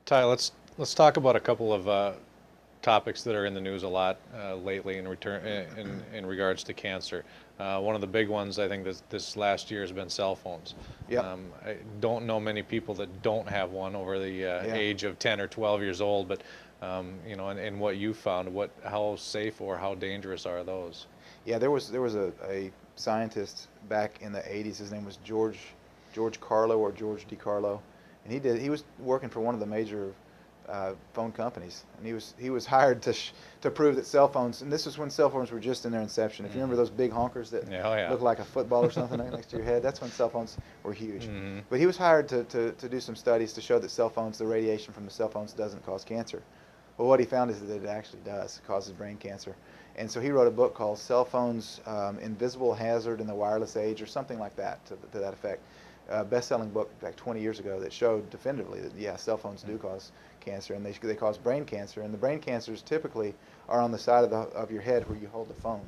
Ty, let's talk about a couple of topics that are in the news a lot lately in regards to cancer. One of the big ones I think this last year has been cell phones. Yep. I don't know many people that don't have one over the Yeah. age of 10 or 12 years old, but and what you found, how safe or how dangerous are those? Yeah. There was a scientist back in the 80s. His name was George Carlo or George DiCarlo, and he was working for one of the major phone companies, and he was hired to prove that cell phones. And this was when cell phones were just in their inception. If you remember Hmm. those big honkers that Yeah, oh yeah. look like a football or something right next to your head, that's when cell phones were huge. Hmm. But he was hired to do some studies to show that cell phones, the radiation from the cell phones, doesn't cause cancer. Well, what he found is that it actually does. It causes brain cancer. And so he wrote a book called Cell Phones, Invisible Hazard in the Wireless Age, or something like that, to that effect. Best-selling book like 20 years ago that showed definitively that, yeah, cell phones do cause cancer, and they cause brain cancer. And the brain cancers typically are on the side of your head where you hold the phone.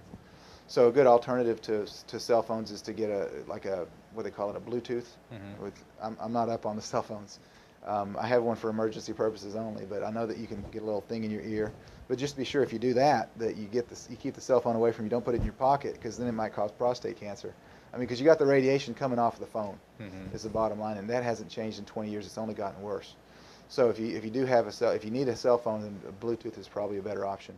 So a good alternative to cell phones is to get a what they call it, a Bluetooth. Hmm. With I'm not up on the cell phones. I have one for emergency purposes only, but I know that you can get a little thing in your ear. But just be sure if you do that, that you keep the cell phone away from you. Don't put it in your pocket, because then it might cause prostate cancer. I mean, because you got the radiation coming off of the phone, Hmm. is the bottom line, and that hasn't changed in 20 years. It's only gotten worse. So if you do have if you need a cell phone, then Bluetooth is probably a better option.